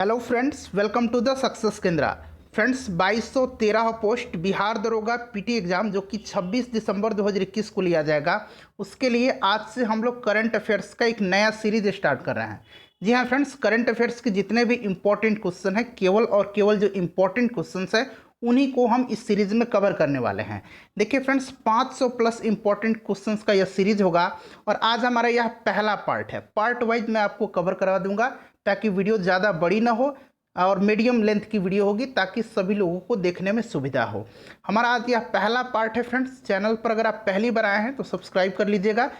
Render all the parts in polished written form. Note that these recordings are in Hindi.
Hello friends, welcome to the success Kendra. Friends, 2213 post Bihar दरोगा पीटी एग्जाम जो कि 26 दिसंबर 2021 को लिया जाएगा, उसके लिए आज से हम लोग करंट अफेयर्स का एक नया सीरीज स्टार्ट कर रहे हैं। जी हाँ फ्रेंड्स, करंट अफेयर्स के जितने भी इंपॉर्टेंट क्वेश्चन हैं, केवल और केवल जो इंपॉर्टेंट क्वेश्चन है उन्हीं को हम इस सीरीज में कवर करने वाले हैं। देखिए फ्रेंड्स, 500 प्लस इंपॉर्टेंट क्वेश्चंस का यह सीरीज होगा और आज हमारा यह पहला पार्ट है। पार्ट वाइज मैं आपको कवर करवा दूंगा ताकि वीडियो ज़्यादा बड़ी ना हो और मीडियम लेंथ की वीडियो होगी ताकि सभी लोगों को देखने में सुविधा हो। हमारा आज यह पहला पार्ट है फ्रेंड्स। चैनल पर अगर आप पहली बार आए हैं तो सब्सक्राइब कर लीजिएगा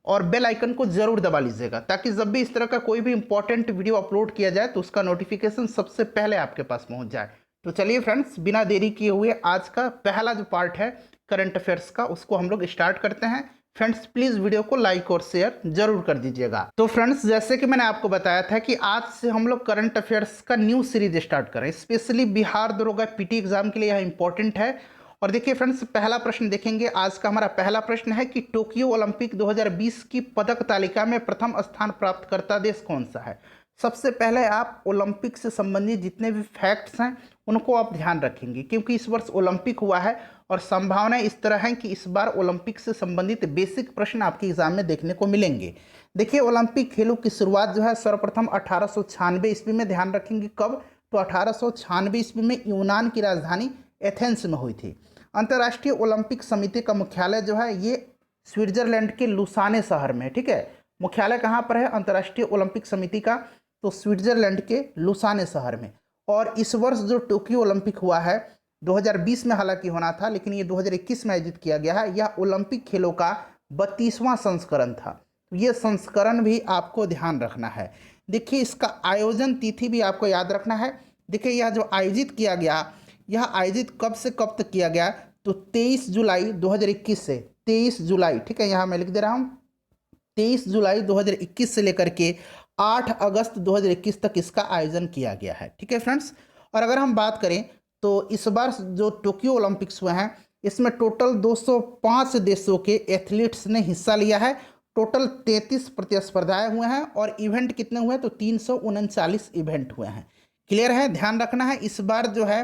और बेल आइकन को ज़रूर दबा लीजिएगा ताकि जब भी इस तरह का कोई भी इंपॉर्टेंट वीडियो अपलोड किया जाए तो उसका नोटिफिकेशन सबसे पहले आपके पास पहुंच जाए। तो चलिए फ्रेंड्स, बिना देरी किए हुए आज का पहला जो पार्ट है करंट अफेयर्स का उसको हम लोग स्टार्ट करते हैं। फ्रेंड्स, प्लीज़ वीडियो को लाइक और शेयर जरूर कर दीजिएगा। तो फ्रेंड्स, जैसे कि मैंने आपको बताया था कि आज से हम लोग करंट अफेयर्स का न्यू सीरीज स्टार्ट करें, स्पेशली बिहार दरोगा पीटी एग्जाम के लिए यह इंपॉर्टेंट है। और देखिए फ्रेंड्स, पहला प्रश्न देखेंगे। आज का हमारा पहला प्रश्न है कि टोक्यो ओलंपिक 2020 की पदक तालिका में प्रथम स्थान प्राप्त करता देश कौन सा है। सबसे पहले आप ओलंपिक से संबंधित जितने भी फैक्ट्स हैं उनको आप ध्यान रखेंगे क्योंकि इस वर्ष ओलंपिक हुआ है और संभावनाएं इस तरह हैं कि इस बार ओलंपिक से संबंधित बेसिक प्रश्न आपके एग्जाम में देखने को मिलेंगे। देखिए, ओलंपिक खेलों की शुरुआत जो है सर्वप्रथम 1896 ईस्वी में, ध्यान रखेंगे कब, तो 1896 ईस्वी में यूनान की राजधानी एथेंस में हुई थी। अंतर्राष्ट्रीय ओलंपिक समिति का मुख्यालय जो है ये स्विट्जरलैंड के लुसाने शहर में है। ठीक है, मुख्यालय कहाँ पर है अंतर्राष्ट्रीय ओलंपिक समिति का, तो स्विट्जरलैंड के लुसाने शहर में। और इस वर्ष जो टोक्यो ओलंपिक हुआ है 2020 में हालांकि होना था लेकिन ये 2021 में आयोजित किया गया है, यह ओलंपिक खेलों का 32वां संस्करण था। तो ये संस्करण भी आपको ध्यान रखना है। देखिए, इसका आयोजन तिथि भी आपको याद रखना है। देखिए, यह जो आयोजित किया गया, यह आयोजित कब से कब तक किया गया, तो 23 जुलाई 2021 से 23 जुलाई, ठीक है यहाँ मैं लिख दे रहा हूँ, 23 जुलाई 2021 से लेकर के 8 अगस्त 2021 तक इसका आयोजन किया गया है। ठीक है फ्रेंड्स, और अगर हम बात करें तो इस बार जो टोक्यो ओलंपिक्स हुए हैं इसमें टोटल 205 देशों के एथलीट्स ने हिस्सा लिया है। टोटल 33 प्रतिस्पर्धाएं हुए हैं और इवेंट कितने हुए, तो 339 इवेंट हुए हैं। क्लियर है, ध्यान रखना है। इस बार जो है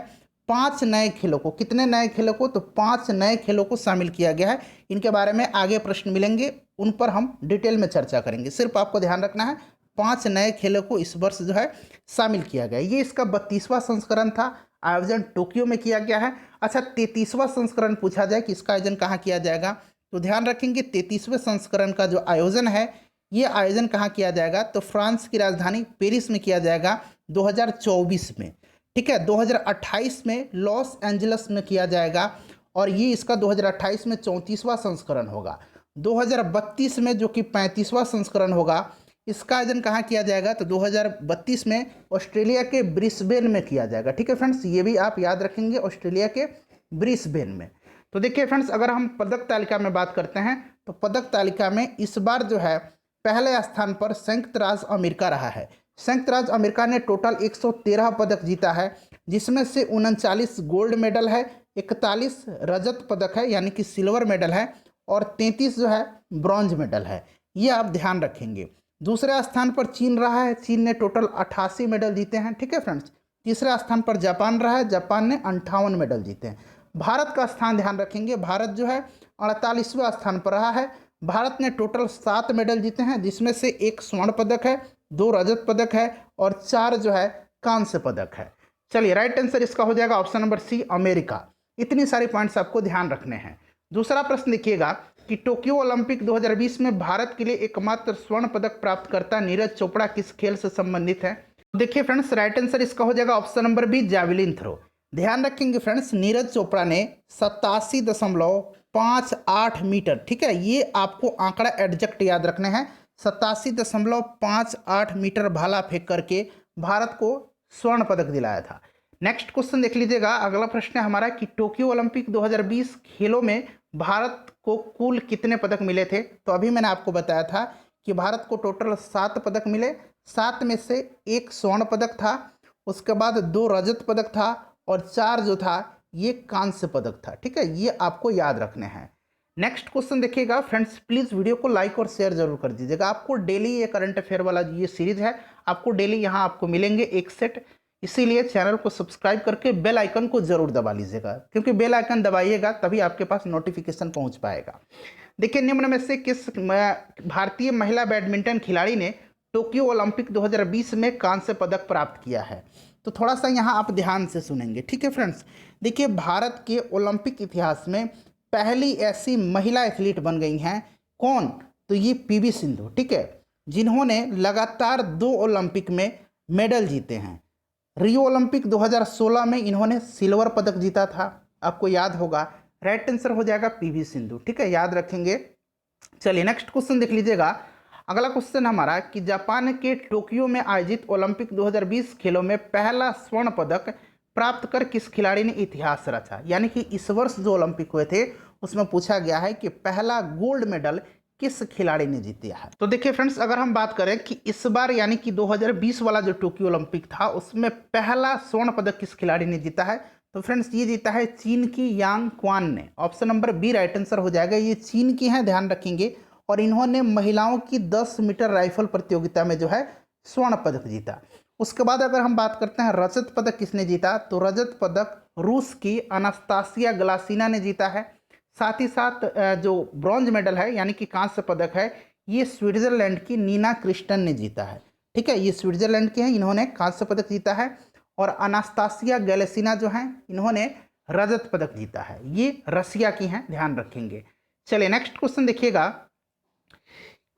5 नए खेलों को, कितने नए खेलों को, तो 5 नए खेलों को शामिल किया गया है। इनके बारे में आगे प्रश्न मिलेंगे, उन पर हम डिटेल में चर्चा करेंगे। सिर्फ आपको ध्यान रखना है 5 नए खेलों को इस वर्ष जो है शामिल किया गया। ये इसका 32वां संस्करण था, आयोजन टोक्यो में किया गया है। अच्छा, 33वां संस्करण पूछा जाए कि इसका आयोजन कहाँ किया जाएगा, तो ध्यान रखेंगे 33वें संस्करण का जो आयोजन है ये आयोजन कहाँ किया जाएगा, तो फ्रांस की राजधानी पेरिस में किया जाएगा 2024 में। ठीक है, 2028 में लॉस एंजल्स में किया जाएगा और ये इसका 2028 में 34वां संस्करण होगा। 2032 में जो कि 35वां संस्करण होगा, इसका आयोजन कहाँ किया जाएगा, तो 2032 में ऑस्ट्रेलिया के ब्रिस्बेन में किया जाएगा। ठीक है फ्रेंड्स, ये भी आप याद रखेंगे, ऑस्ट्रेलिया के ब्रिस्बेन में। तो देखिए फ्रेंड्स, अगर हम पदक तालिका में बात करते हैं तो पदक तालिका में इस बार जो है पहले स्थान पर संयुक्त राज्य अमेरिका रहा है। संयुक्त राज्य अमेरिका ने टोटल 113 पदक जीता है, जिसमें से 39 गोल्ड मेडल है, 41 रजत पदक है यानी कि सिल्वर मेडल है और 33 जो है ब्रॉन्ज मेडल है। ये आप ध्यान रखेंगे। दूसरे स्थान पर चीन रहा है, चीन ने टोटल 88 मेडल जीते हैं। ठीक है फ्रेंड्स, तीसरे स्थान पर जापान रहा है, जापान ने 58 मेडल जीते हैं। भारत का स्थान ध्यान रखेंगे, भारत जो है 48वें स्थान पर रहा है। भारत ने टोटल 7 मेडल जीते हैं, जिसमें से 1 स्वर्ण पदक है, 2 रजत पदक है और 4 जो है कांस्य पदक है। चलिए, राइट आंसर इसका हो जाएगा ऑप्शन नंबर सी, अमेरिका। इतनी सारी पॉइंट्स आपको ध्यान रखने हैं। दूसरा प्रश्न देखिएगा कि टोक्यो ओलंपिक 2020 में भारत के लिए एकमात्र स्वर्ण पदक प्राप्त करता नीरज चोपड़ा किस खेल से संबंधित है। देखिए फ्रेंड्स, राइट आंसर इसका हो जाएगा option number B, javelin throw. ध्यान रखेंगे फ्रेंड्स, नीरज चोपड़ा ने 87.58 मीटर, ठीक है, ये आपको आंकड़ा एग्जैक्ट याद रखने हैं, 87.58 मीटर भाला फेंक करके भारत को स्वर्ण पदक दिलाया था। नेक्स्ट क्वेश्चन देख लीजिएगा। अगला प्रश्न है हमारा कि टोक्यो ओलंपिक 2020 खेलों में भारत को कुल कितने पदक मिले थे। तो अभी मैंने आपको बताया था कि भारत को टोटल 7 पदक मिले, 7 में से 1 स्वर्ण पदक था, उसके बाद 2 रजत पदक था और 4 जो था ये कांस्य पदक था। ठीक है, ये आपको याद रखने हैं। नेक्स्ट क्वेश्चन देखिएगा फ्रेंड्स, प्लीज़ वीडियो को लाइक और शेयर जरूर कर दीजिएगा। आपको डेली ये करंट अफेयर वाला ये सीरीज है, आपको डेली यहाँ आपको मिलेंगे एक सेट, इसीलिए चैनल को सब्सक्राइब करके बेल आइकन को जरूर दबा लीजिएगा, क्योंकि बेल आइकन दबाइएगा तभी आपके पास नोटिफिकेशन पहुँच पाएगा। देखिए, निम्न में से किस भारतीय महिला बैडमिंटन खिलाड़ी ने टोक्यो ओलंपिक 2020 में कांस्य पदक प्राप्त किया है? तो थोड़ा सा यहाँ आप ध्यान से सुनेंगे, ठीक है फ्रेंड्स। देखिए, भारत के ओलंपिक इतिहास में पहली ऐसी महिला एथलीट बन गई हैं, कौन? तो ये पीवी सिंधु, ठीक है, जिन्होंने लगातार 2 ओलंपिक में मेडल जीते हैं। रियो ओलंपिक 2016 में इन्होंने सिल्वर पदक जीता था, आपको याद होगा। राइट आंसर हो जाएगा पीवी सिंधु, ठीक है, याद रखेंगे। चलिए नेक्स्ट क्वेश्चन देख लीजिएगा। अगला क्वेश्चन हमारा कि जापान के टोक्यो में आयोजित ओलंपिक 2020 खेलों में पहला स्वर्ण पदक प्राप्त कर किस खिलाड़ी ने इतिहास रचा? यानी कि इस वर्ष जो ओलंपिक हुए थे उसमें पूछा गया है कि पहला गोल्ड मेडल किस खिलाड़ी ने जीता है। तो देखिए फ्रेंड्स, अगर हम बात करें कि इस बार यानी कि 2020 वाला जो टोक्यो ओलंपिक था उसमें पहला स्वर्ण पदक किस खिलाड़ी ने जीता है, तो फ्रेंड्स ये जीता है चीन की यांग क्वान ने। Option number B right answer हो जाएगा। ये चीन की हैं, ध्यान रखेंगे, और इन्होंने महिलाओं की 10 मीटर राइफल प्रतियोगिता में जो है स्वर्ण पदक जीता। उसके बाद अगर हम बात करते हैं रजत पदक किसने जीता, तो रजत पदक रूस की अनास्तासिया ग्लासिना ने जीता है। साथ ही साथ जो ब्रॉन्ज मेडल है यानी कि कांस्य पदक है, ये स्विट्जरलैंड की नीना क्रिस्टन ने जीता है, ठीक है, ये स्विट्जरलैंड के हैं, इन्होंने कांस्य पदक जीता है। और अनास्तासिया गैलेसिना जो हैं इन्होंने रजत पदक जीता है, ये रसिया की हैं, ध्यान रखेंगे। चलिए नेक्स्ट क्वेश्चन देखिएगा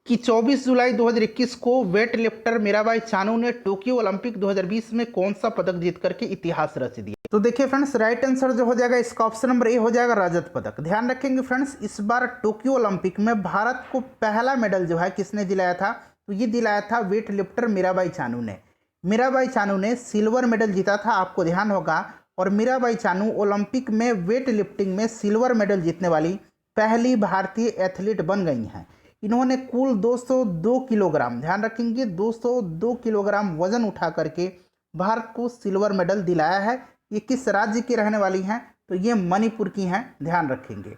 कि 24 जुलाई 2021 को वेट लिफ्टर मीराबाई चानू ने टोक्यो ओलंपिक 2020 में कौन सा पदक जीत करके इतिहास रच दिया? तो देखिए फ्रेंड्स, राइट आंसर जो हो जाएगा इसका ऑप्शन नंबर ए हो जाएगा, रजत पदक। ध्यान रखेंगे फ्रेंड्स, इस बार टोक्यो ओलंपिक में भारत को पहला मेडल जो है किसने दिलाया था, तो ये दिलाया था वेट लिफ्टर मीराबाई चानू ने। मीराबाई चानू ने सिल्वर मेडल जीता था, आपको ध्यान होगा। और मीराबाई चानू ओलंपिक में वेट लिफ्टिंग में सिल्वर मेडल जीतने वाली पहली भारतीय एथलीट बन गई हैं। इन्होंने कुल 202 किलोग्राम, ध्यान रखेंगे, 202 किलोग्राम वजन उठा करके भारत को सिल्वर मेडल दिलाया है। ये किस राज्य की रहने वाली हैं, तो ये मणिपुर की हैं, ध्यान रखेंगे।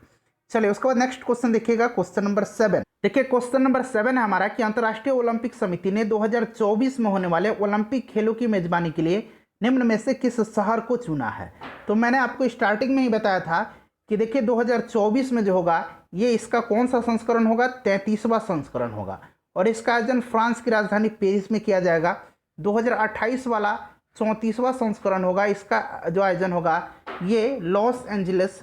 चलिए उसके बाद नेक्स्ट क्वेश्चन देखिएगा, क्वेश्चन नंबर 7। देखिए क्वेश्चन नंबर 7 है हमारा कि अंतर्राष्ट्रीय ओलंपिक समिति ने 2024 में होने वाले ओलंपिक खेलों की मेजबानी के लिए निम्न में से किस शहर को चुना है? तो मैंने आपको स्टार्टिंग में ही बताया था कि देखिए 2024 में जो होगा ये इसका कौन सा संस्करण होगा, 33वां संस्करण होगा, और इसका आयोजन फ्रांस की राजधानी पेरिस में किया जाएगा। 2028 वाला 34वां संस्करण होगा, इसका जो आयोजन होगा ये लॉस एंजलिस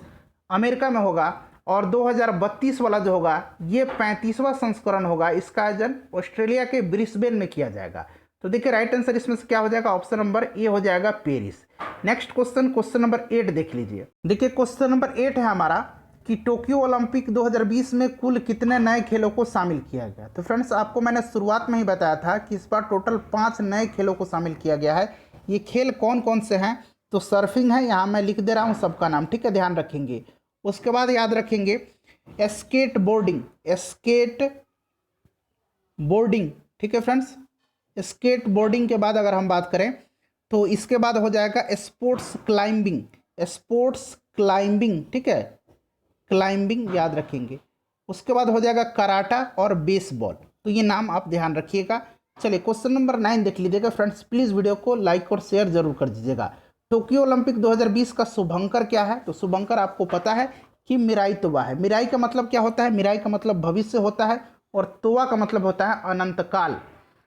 अमेरिका में होगा। और 2032 वाला जो होगा ये 35वां संस्करण होगा, इसका आयोजन ऑस्ट्रेलिया के ब्रिस्बेन में किया जाएगा। तो देखिए राइट आंसर इसमें से क्या हो जाएगा, ऑप्शन नंबर ए हो जाएगा, Paris. Next question, question number 8 देख लीजिए। देखिए क्वेश्चन नंबर 8 है हमारा कि टोक्यो ओलंपिक 2020 में कुल कितने नए खेलों को शामिल किया गया? तो फ्रेंड्स आपको मैंने शुरुआत में ही बताया था कि इस बार टोटल 5 नए खेलों को शामिल किया गया है। ये खेल कौन कौन से हैं, तो सर्फिंग है, यहाँ मैं लिख दे रहा हूँ सबका नाम, ठीक है, ध्यान रखेंगे। उसके बाद याद रखेंगे स्केट बोर्डिंग, स्केट बोर्डिंग, ठीक है फ्रेंड्स। स्केट बोर्डिंग के बाद अगर हम बात करें तो इसके बाद हो जाएगा स्पोर्ट्स क्लाइंबिंग, स्पोर्ट्स क्लाइंबिंग, ठीक है, क्लाइंबिंग याद रखेंगे। उसके बाद हो जाएगा कराटा और बेसबॉल, तो ये नाम आप ध्यान रखिएगा। चलिए क्वेश्चन नंबर 9 देख लीजिएगा फ्रेंड्स, प्लीज़ वीडियो को लाइक और शेयर जरूर कर दीजिएगा। टोक्यो ओलंपिक 2020 का शुभंकर क्या है? तो शुभंकर आपको पता है कि मिराई तोबा है। मिराई का मतलब क्या होता है? मिराई का मतलब भविष्य होता है और तोबा का मतलब होता है अनंत काल।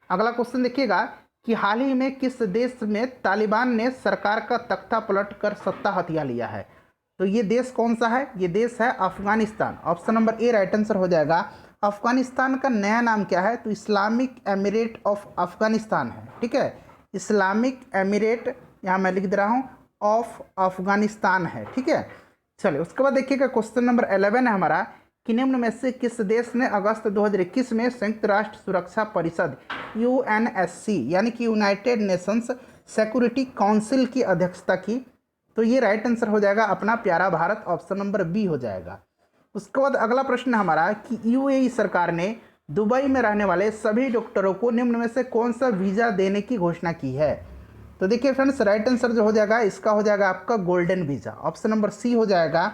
अगला क्वेश्चन देखिएगा कि हाल ही में किस देश में तालिबान ने सरकार का तख्ता पलट कर सत्ता हथिया लिया है? तो ये देश कौन सा है? ये देश है Afghanistan. Option number A right answer हो जाएगा। अफगानिस्तान का नया नाम क्या है? तो इस्लामिक एमिरेट ऑफ अफगानिस्तान है, ठीक है, इस्लामिक एमिरेट, यहाँ मैं लिख दे रहा हूँ, ऑफ अफगानिस्तान है, ठीक है। चलिए उसके बाद देखिएगा क्वेश्चन नंबर 11 है हमारा कि निम्न में से किस देश ने अगस्त 2021 में संयुक्त राष्ट्र सुरक्षा परिषद UNSC यानी कि यूनाइटेड नेशंस सिक्योरिटी काउंसिल की अध्यक्षता की? तो ये राइट आंसर हो जाएगा अपना प्यारा भारत, ऑप्शन नंबर बी हो जाएगा। उसके बाद अगला प्रश्न हमारा कि UAE सरकार ने दुबई में रहने वाले सभी डॉक्टरों को निम्न में से कौन सा वीज़ा देने की घोषणा की है? तो देखिए फ्रेंड्स राइट आंसर जो हो जाएगा इसका हो जाएगा आपका golden visa, option number C हो जाएगा।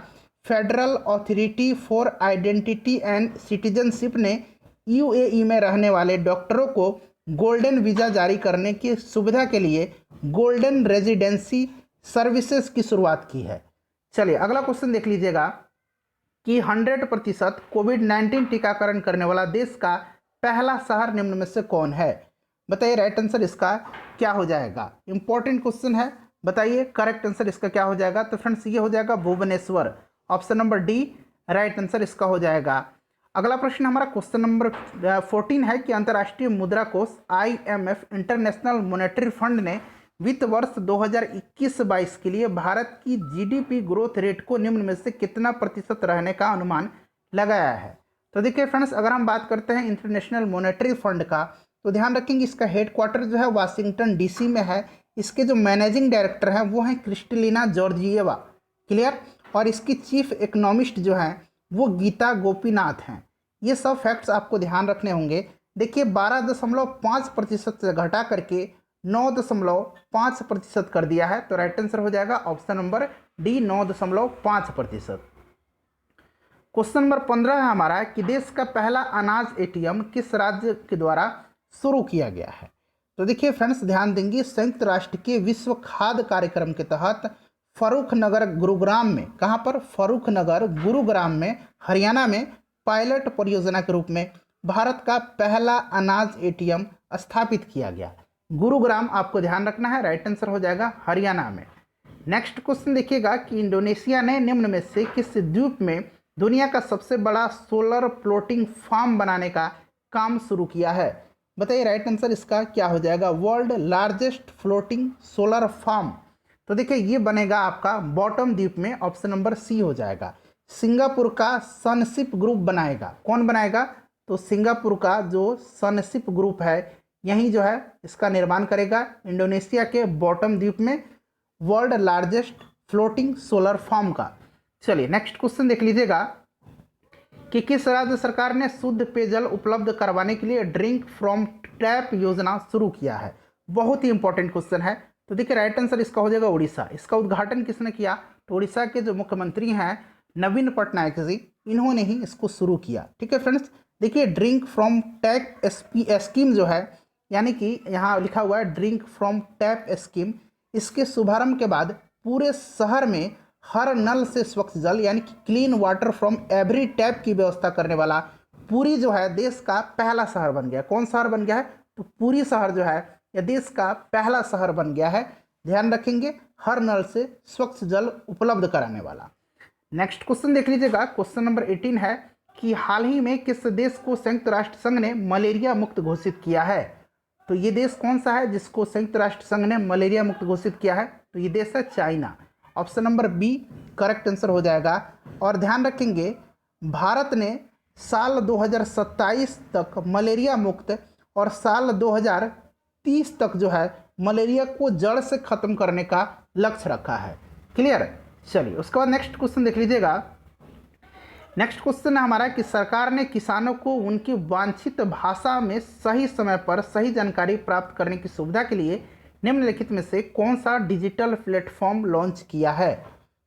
Federal authority for identity and citizenship ने यूएई में रहने वाले डॉक्टरों को गोल्डन वीज़ा जारी करने की सुविधा के लिए गोल्डन रेजिडेंसी सर्विसेज की शुरुआत की है। चलिए अगला क्वेश्चन देख लीजिएगा कि 100% कोविड-19 टीकाकरण करने वाला देश का पहला शहर निम्न में से कौन है? बताइए राइट आंसर इसका क्या हो जाएगा। इंपॉर्टेंट क्वेश्चन है, बताइए करेक्ट आंसर इसका क्या हो जाएगा। तो फ्रेंड्स ये हो जाएगा Bhubaneswar, option number D right answer इसका हो जाएगा। अगला प्रश्न हमारा क्वेश्चन नंबर 14 है कि अंतर्राष्ट्रीय मुद्रा कोष IMF इंटरनेशनल मॉनेटरी फंड ने वित्त वर्ष 2021-22 के लिए भारत की GDP ग्रोथ रेट को निम्न में से कितना प्रतिशत रहने का अनुमान लगाया है। तो देखिए फ्रेंड्स, अगर हम बात करते हैं इंटरनेशनल मॉनेटरी फंड का, तो ध्यान रखेंगे इसका हेडक्वार्टर जो है वाशिंगटन DC में है। इसके जो मैनेजिंग डायरेक्टर हैं वो हैं क्रिस्टलिना जॉर्जिएवा, क्लियर। और इसकी चीफ इकोनॉमिस्ट जो हैं वो गीता गोपीनाथ हैं। ये सब फैक्ट्स आपको ध्यान रखने होंगे। देखिए 12.5% से घटा करके 9.5% कर दिया है, तो राइट आंसर हो जाएगा option number D 9.5%। Question number 15 है हमारा कि देश का पहला अनाज ATM किस राज्य के द्वारा शुरू किया गया है। तो देखिए फ्रेंड्स, ध्यान देंगे संयुक्त राष्ट्र के विश्व खाद्य कार्यक्रम के तहत फर्रुखनगर गुरुग्राम में, कहाँ पर? फर्रुखनगर गुरुग्राम में हरियाणा में पायलट परियोजना के रूप में भारत का पहला अनाज ATM स्थापित किया गया। गुरुग्राम आपको ध्यान रखना है, राइट आंसर हो जाएगा हरियाणा में। नेक्स्ट क्वेश्चन देखिएगा कि इंडोनेशिया ने निम्न में से किस द्वीप में दुनिया का सबसे बड़ा सोलर फ्लोटिंग फार्म बनाने का काम शुरू किया है। बताइए राइट आंसर इसका क्या हो जाएगा। World largest floating solar farm, तो देखिए ये बनेगा आपका बॉटम द्वीप में, ऑप्शन नंबर सी हो जाएगा। सिंगापुर का सनशिप ग्रुप बनाएगा। कौन बनाएगा? तो सिंगापुर का जो सनशिप ग्रुप है यही जो है इसका निर्माण करेगा इंडोनेशिया के बॉटम द्वीप में, world largest floating solar farm का। चलिए नेक्स्ट क्वेश्चन देख लीजिएगा कि किस राज्य सरकार ने शुद्ध पेयजल उपलब्ध करवाने के लिए ड्रिंक फ्रॉम टैप योजना शुरू किया है। बहुत ही इंपॉर्टेंट क्वेश्चन है। तो देखिए राइट आंसर इसका हो जाएगा उड़ीसा। इसका उद्घाटन किसने किया? तो उड़ीसा के जो मुख्यमंत्री हैं नवीन पटनायक जी, इन्होंने ही इसको शुरू किया। ठीक है फ्रेंड्स, देखिए ड्रिंक फ्रॉम टैप स्कीम जो है, यानी कि यहाँ लिखा हुआ है ड्रिंक फ्रॉम टैप स्कीम, इसके शुभारंभ के बाद पूरे शहर में हर नल से स्वच्छ जल यानी कि clean water from every tap की व्यवस्था करने वाला पूरी जो है देश का पहला शहर बन गया। कौन शहर बन गया है? तो पूरी शहर जो है यह देश का पहला शहर बन गया है। ध्यान रखेंगे, हर नल से स्वच्छ जल उपलब्ध कराने वाला। नेक्स्ट क्वेश्चन देख लीजिएगा, क्वेश्चन नंबर 18 है कि हाल ही में किस देश को संयुक्त राष्ट्र संघ ने मलेरिया मुक्त घोषित किया है। तो ये देश कौन सा है जिसको संयुक्त राष्ट्र संघ ने मलेरिया मुक्त घोषित किया है? तो ये देश है China, option number B correct answer हो जाएगा। और ध्यान रखेंगे भारत ने साल 2027 तक मलेरिया मुक्त और साल 2030 तक जो है मलेरिया को जड़ से खत्म करने का लक्ष्य रखा है। क्लियर? चलिए उसके बाद नेक्स्ट क्वेश्चन देख लीजिएगा। नेक्स्ट क्वेश्चन है हमारा कि सरकार ने किसानों को उनकी वांछित भाषा में सही समय पर सही जानकारी प्राप्त करने की सुविधा के लिए निम्नलिखित में से कौन सा डिजिटल प्लेटफॉर्म लॉन्च किया है।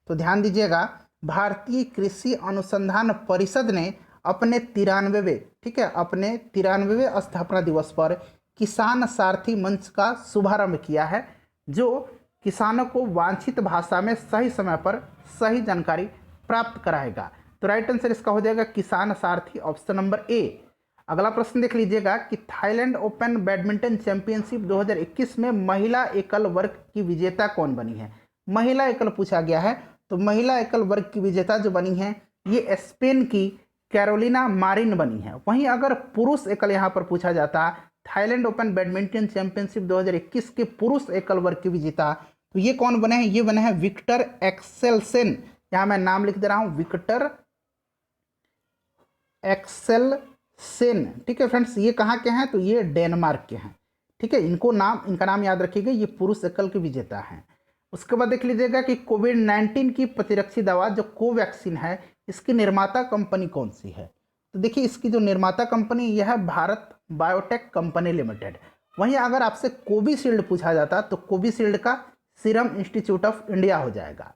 तो ध्यान दीजिएगा, भारतीय कृषि अनुसंधान परिषद ने अपने 93वें, ठीक है, अपने 93वें स्थापना दिवस पर किसान सारथी मंच का शुभारंभ किया है, जो किसानों को वांछित भाषा में सही समय पर सही जानकारी प्राप्त कराएगा। तो राइट आंसर इसका हो जाएगा किसान सारथी, ऑप्शन नंबर ए। अगला प्रश्न देख लीजिएगा कि थाईलैंड ओपन बैडमिंटन चैंपियनशिप 2021 में महिला एकल वर्ग की विजेता कौन बनी है। महिला एकल पूछा गया है, तो महिला एकल वर्ग की विजेता जो बनी है ये स्पेन की कैरोलिना मारिन बनी है। वहीं अगर पुरुष एकल यहाँ पर पूछा जाता, थाईलैंड ओपन बैडमिंटन चैंपियनशिप 2021 के पुरुष एकल वर्ग के विजेता, तो ये कौन बने हैं? ये बने हैं विक्टर एक्सेलसेन। यहाँ मैं नाम लिख दे रहा हूँ, विक्टर एक्सेलसेन। ठीक है फ्रेंड्स, ये कहाँ के हैं? तो ये डेनमार्क के हैं। ठीक है, इनका नाम याद रखिएगा, ये पुरुष एकल के विजेता हैं। उसके बाद देख लीजिएगा कि कोविड-19 की प्रतिरक्षी दवा जो कोवैक्सीन है, इसकी निर्माता कंपनी कौन सी है। तो देखिए इसकी जो निर्माता कंपनी यह है भारत बायोटेक कंपनी लिमिटेड। वहीं अगर आपसे कोविशील्ड पूछा जाता तो कोविशील्ड का सीरम इंस्टीट्यूट ऑफ इंडिया हो जाएगा।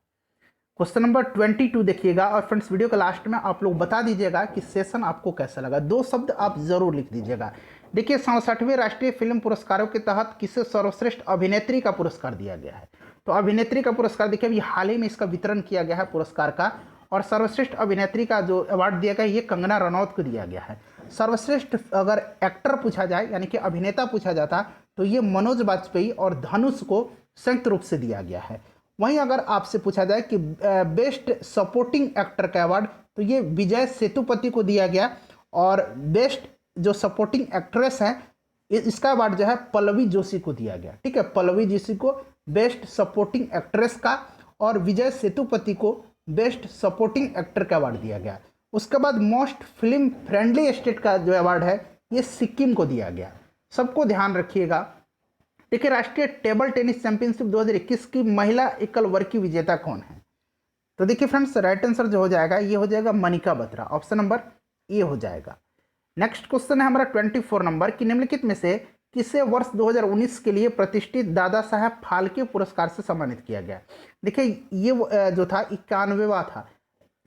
क्वेश्चन नंबर 22 देखिएगा। और फ्रेंड्स वीडियो के लास्ट में आप लोग बता दीजिएगा कि सेशन आपको कैसा लगा, 2 शब्द आप जरूर लिख दीजिएगा। देखिए 67वें राष्ट्रीय फिल्म पुरस्कारों के तहत किसे सर्वश्रेष्ठ अभिनेत्री का पुरस्कार दिया गया है। तो अभिनेत्री का पुरस्कार देखिए अभी हाल ही में इसका वितरण किया गया है पुरस्कार का। और सर्वश्रेष्ठ अभिनेत्री का जो अवार्ड दिया गया है ये कंगना रनौत को दिया गया है। सर्वश्रेष्ठ अगर एक्टर पूछा जाए यानी कि अभिनेता पूछा जाता तो ये मनोज बाजपेयी और धनुष को संयुक्त रूप से दिया गया है। वहीं अगर आपसे पूछा जाए कि बेस्ट सपोर्टिंग एक्टर का अवार्ड तो ये विजय सेतुपति को दिया गया। और बेस्ट जो सपोर्टिंग एक्ट्रेस है इसका अवार्ड जो है पल्लवी जोशी को दिया गया। ठीक है, पल्लवी जोशी को बेस्ट सपोर्टिंग एक्ट्रेस का और विजय सेतुपति को बेस्ट सपोर्टिंग एक्टर का अवार्ड दिया गया। उसके बाद मोस्ट फिल्म फ्रेंडली स्टेट का जो अवार्ड है ये सिक्किम को दिया गया। सबको ध्यान रखिएगा। देखिए राष्ट्रीय टेबल टेनिस चैंपियनशिप 2021 की महिला एकल वर्ग की विजेता कौन है। तो देखिए फ्रेंड्स राइट आंसर जो हो जाएगा ये हो जाएगा Manika Batra, option number A हो जाएगा। नेक्स्ट क्वेश्चन है हमारा 24 नंबर कि निम्नलिखित में से किसे वर्ष 2019 के लिए प्रतिष्ठित दादा साहब फाल्के पुरस्कार से सम्मानित किया गया। देखिए ये जो था 91वां था।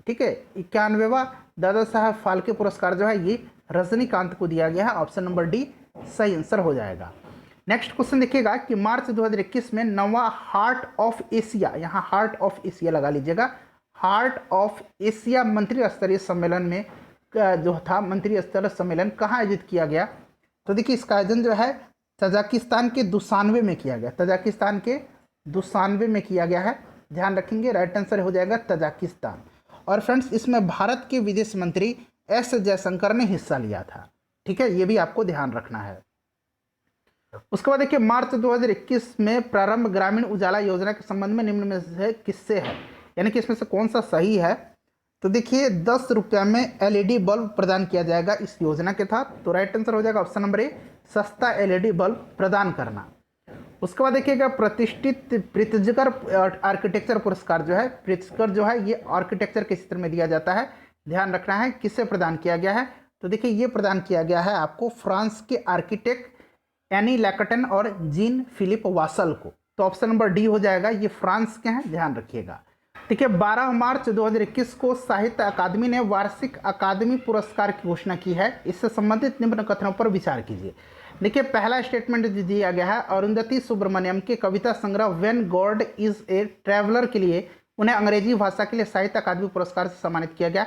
ठीक है, 91वां दादा साहब फाल्के पुरस्कार जो है ये रजनीकांत को दिया गया है, ऑप्शन नंबर डी सही आंसर हो जाएगा। नेक्स्ट क्वेश्चन देखिएगा कि मार्च 2021 में 9वां हार्ट ऑफ एशिया, यहाँ हार्ट ऑफ एशिया लगा लीजिएगा, हार्ट ऑफ एशिया मंत्री स्तरीय सम्मेलन में जो था मंत्री स्तरीय सम्मेलन कहाँ आयोजित किया गया। तो देखिए इसका आयोजन जो है तजाकिस्तान के दुशानबे में किया गया, तजाकिस्तान के दुशानबे में किया गया है, ध्यान रखेंगे। राइट आंसर हो जाएगा तजाकिस्तान। और फ्रेंड्स इसमें भारत के विदेश मंत्री एस जयशंकर ने हिस्सा लिया था। ठीक है, ये भी आपको ध्यान रखना है। उसके बाद देखिए मार्च 2021 में प्रारंभ ग्रामीण उजाला योजना के संबंध में निम्न में से किससे है, यानी कि इसमें से कौन सा सही है। तो देखिए 10 रुपये में एलईडी बल्ब प्रदान किया जाएगा इस योजना के तहत। तो राइट आंसर हो जाएगा ऑप्शन नंबर ए सस्ता एलईडी बल्ब प्रदान करना। उसके बाद देखिएगा प्रतिष्ठित प्रित्जकर आर्किटेक्चर पुरस्कार जो है, प्रित्जकर जो है ये आर्किटेक्चर के क्षेत्र में दिया जाता है, ध्यान रखना है किससे प्रदान किया गया है। तो देखिए ये प्रदान किया गया है आपको फ्रांस के आर्किटेक्ट एनी लैकटन और जीन फिलिप वासल को। तो ऑप्शन नंबर डी हो जाएगा, ये फ्रांस के हैं, ध्यान रखिएगा। देखिए 12 मार्च 2021 को साहित्य अकादमी ने वार्षिक अकादमी पुरस्कार की घोषणा की है। इससे संबंधित निम्न कथनों पर विचार कीजिए। देखिए पहला स्टेटमेंट दिया गया है अरुंधति सुब्रमण्यम के कविता संग्रह when God is a traveller के लिए उन्हें अंग्रेजी भाषा के लिए साहित्य अकादमी पुरस्कार से सम्मानित किया गया,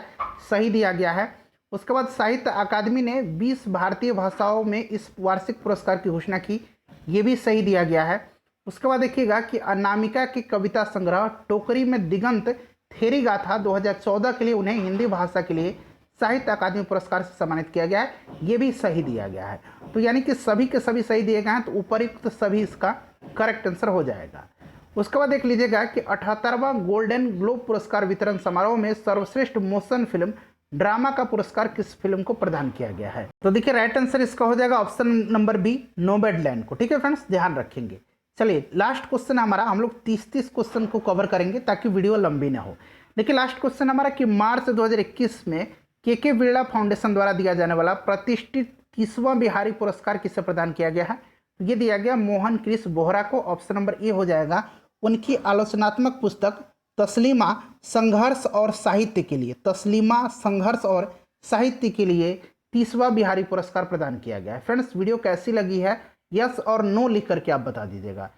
सही दिया गया है। उसके बाद साहित्य अकादमी ने 20 भारतीय भाषाओं में इस वार्षिक पुरस्कार की घोषणा की, ये भी सही दिया गया है। उसके बाद देखिएगा कि अनामिका की कविता संग्रह टोकरी में दिगंत थेरी गाथा 2014 के लिए उन्हें हिंदी भाषा के लिए साहित्य अकादमी पुरस्कार से सम्मानित किया गया है, ये भी सही दिया गया है। तो यानी कि सभी के सभी सही दिए गए हैं, तो उपयुक्त सभी इसका करेक्ट आंसर हो जाएगा। उसके बाद देख लीजिएगा कि 78वां गोल्डन ग्लोब पुरस्कार वितरण समारोह में सर्वश्रेष्ठ मोशन फिल्म ड्रामा का पुरस्कार किस फिल्म को प्रदान किया गया है। तो देखिए राइट आंसर इसका हो जाएगा ऑप्शन नंबर बी नोमैडलैंड को। ठीक है फ्रेंड्स, ध्यान रखेंगे। चलिए लास्ट क्वेश्चन हमारा, हम लोग 30 क्वेश्चन को कवर करेंगे ताकि वीडियो लंबी ना हो। देखिए लास्ट क्वेश्चन हमारा कि मार्च 2021 में के बिरला फाउंडेशन द्वारा दिया जाने वाला प्रतिष्ठित 30वां बिहारी पुरस्कार किसे प्रदान किया गया है। तो ये दिया गया मोहन कृष बोहरा को, ऑप्शन नंबर ए हो जाएगा। उनकी आलोचनात्मक पुस्तक तस्लीमा संघर्ष और साहित्य के लिए, तस्लीमा संघर्ष और साहित्य के लिए 30वां बिहारी पुरस्कार प्रदान किया गया है। फ्रेंड्स वीडियो कैसी लगी है यस और नो लिख करके आप बता दीजिएगा,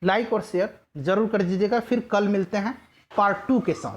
लाइक और शेयर जरूर कर दीजिएगा। फिर कल मिलते हैं पार्ट 2 के साथ।